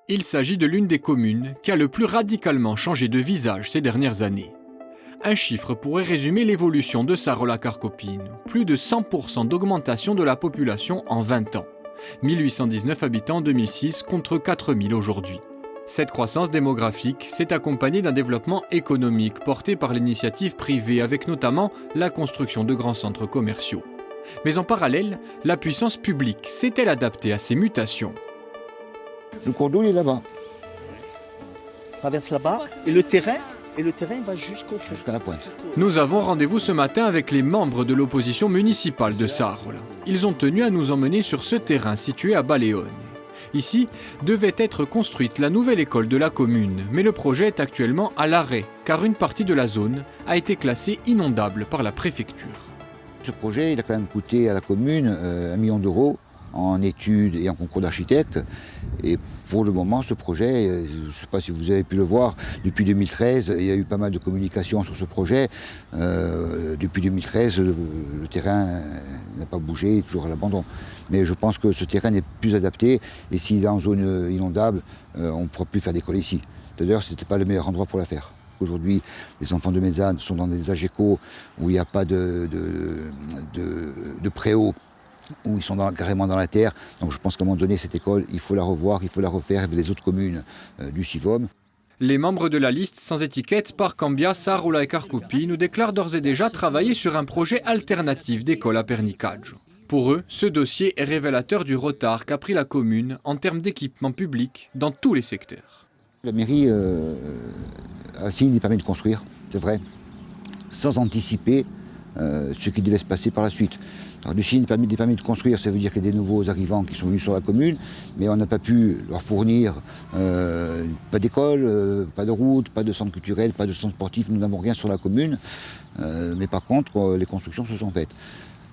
Il s'agit de l'une des communes qui a le plus radicalement changé de visage ces dernières années. Un chiffre pourrait résumer l'évolution de Sarola-Carcopine. Plus de 100% d'augmentation de la population en 20 ans. 1819 habitants en 2006 contre 4000 aujourd'hui. Cette croissance démographique s'est accompagnée d'un développement économique porté par l'initiative privée avec notamment la construction de grands centres commerciaux. Mais en parallèle, la puissance publique s'est-elle adaptée à ces mutations ? Le cours d'eau il est là-bas. Traverse là-bas et le terrain va jusqu'au fond. Jusqu'à la pointe. Nous avons rendez-vous ce matin avec les membres de l'opposition municipale de Sarola. Ils ont tenu à nous emmener sur ce terrain situé à Baleone. Ici, devait être construite la nouvelle école de la commune, mais le projet est actuellement à l'arrêt, car une partie de la zone a été classée inondable par la préfecture. Ce projet il a quand même coûté à la commune 1 million d'euros en études et en concours d'architectes. Et pour le moment, ce projet, je ne sais pas si vous avez pu le voir, depuis 2013, il y a eu pas mal de communication sur ce projet. Depuis 2013, le terrain n'a pas bougé, il est toujours à l'abandon. Mais je pense que ce terrain n'est plus adapté et s'il est en zone inondable, on ne pourra plus faire d'école ici. D'ailleurs, ce n'était pas le meilleur endroit pour la faire. Aujourd'hui, les enfants de Mezzane sont dans des AGECO où il n'y a pas de préau, où ils sont carrément dans la terre. Donc je pense qu'à un moment donné, cette école, il faut la revoir, il faut la refaire avec les autres communes du Sivom. Les membres de la liste sans étiquette Parcambia, Sarola et Carcopine nous déclarent d'ores et déjà travailler sur un projet alternatif d'école à Pernicaggio. Pour eux, ce dossier est révélateur du retard qu'a pris la commune en termes d'équipement public dans tous les secteurs. La mairie a signé des permis de construire, c'est vrai, sans anticiper ce qui devait se passer par la suite. Alors, des permis de construire, ça veut dire qu'il y a des nouveaux arrivants qui sont venus sur la commune, mais on n'a pas pu leur fournir pas d'école, pas de route, pas de centre culturel, pas de centre sportif, nous n'avons rien sur la commune, mais par contre, les constructions se sont faites.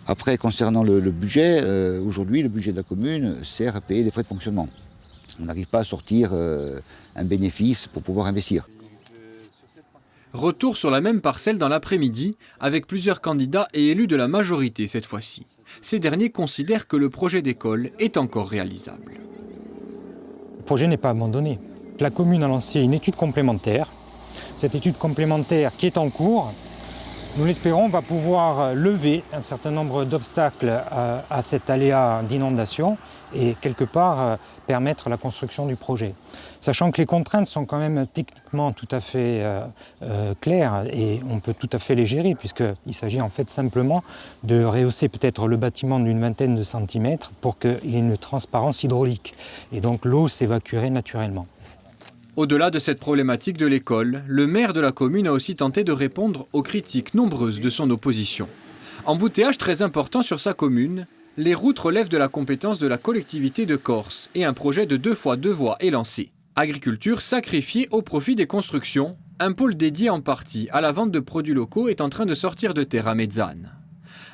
Après, concernant le budget, aujourd'hui, le budget de la commune sert à payer des frais de fonctionnement. On n'arrive pas à sortir un bénéfice pour pouvoir investir. Retour sur la même parcelle dans l'après-midi, avec plusieurs candidats et élus de la majorité cette fois-ci. Ces derniers considèrent que le projet d'école est encore réalisable. Le projet n'est pas abandonné. La commune a lancé une étude complémentaire. Cette étude complémentaire qui est en cours, nous l'espérons, va pouvoir lever un certain nombre d'obstacles à cet aléa d'inondation et quelque part permettre la construction du projet. Sachant que les contraintes sont quand même techniquement tout à fait claires et on peut tout à fait les gérer puisqu'il s'agit en fait simplement de rehausser peut-être le bâtiment d'une vingtaine de centimètres pour qu'il y ait une transparence hydraulique et donc l'eau s'évacuerait naturellement. Au-delà de cette problématique de l'école, le maire de la commune a aussi tenté de répondre aux critiques nombreuses de son opposition. Embouteillage très important sur sa commune, les routes relèvent de la compétence de la collectivité de Corse et un projet de 2 fois 2 voies est lancé. Agriculture sacrifiée au profit des constructions, un pôle dédié en partie à la vente de produits locaux est en train de sortir de terre à Mezzane.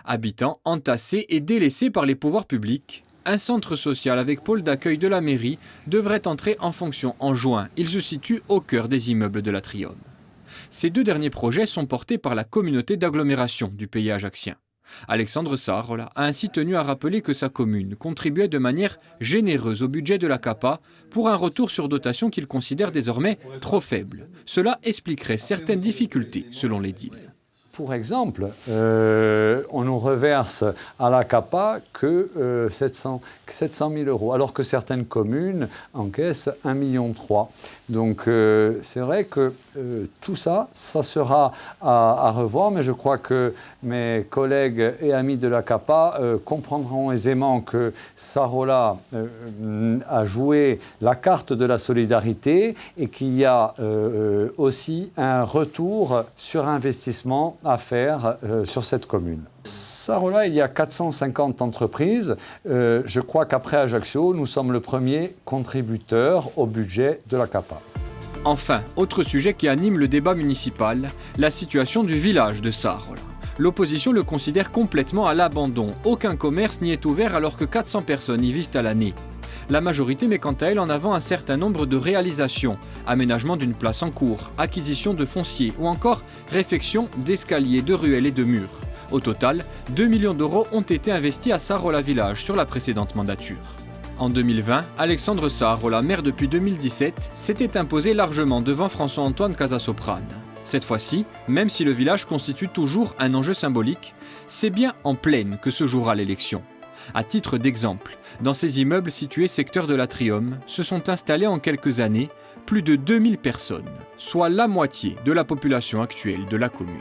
Habitants entassés et délaissés par les pouvoirs publics, un centre social avec pôle d'accueil de la mairie devrait entrer en fonction en juin. Il se situe au cœur des immeubles de l'Atrium. Ces 2 derniers projets sont portés par la communauté d'agglomération du pays ajaccien. Alexandre Sarola a ainsi tenu à rappeler que sa commune contribuait de manière généreuse au budget de la CAPA pour un retour sur dotation qu'il considère désormais trop faible. Cela expliquerait certaines difficultés selon l'édile. Pour exemple, on nous reverse à la CAPA que 700 000 euros, alors que certaines communes encaissent 1,3 million. Donc c'est vrai que tout ça sera à revoir, mais je crois que mes collègues et amis de la CAPA comprendront aisément que Sarola a joué la carte de la solidarité et qu'il y a aussi un retour sur investissement à faire sur cette commune. Sarola, il y a 450 entreprises. Je crois qu'après Ajaccio, nous sommes le premier contributeur au budget de la CAPA. Enfin, autre sujet qui anime le débat municipal, la situation du village de Sarola. L'opposition le considère complètement à l'abandon. Aucun commerce n'y est ouvert alors que 400 personnes y vivent à l'année. La majorité met quant à elle en avant un certain nombre de réalisations, aménagement d'une place en cours, acquisition de foncier ou encore réfection d'escaliers, de ruelles et de murs. Au total, 2 millions d'euros ont été investis à Sarola Village sur la précédente mandature. En 2020, Alexandre Sarre, maire depuis 2017, s'était imposé largement devant François-Antoine Casasoprane. Cette fois-ci, même si le village constitue toujours un enjeu symbolique, c'est bien en plaine que se jouera l'élection. À titre d'exemple, dans ces immeubles situés secteur de l'Atrium, se sont installés en quelques années plus de 2000 personnes, soit la moitié de la population actuelle de la commune.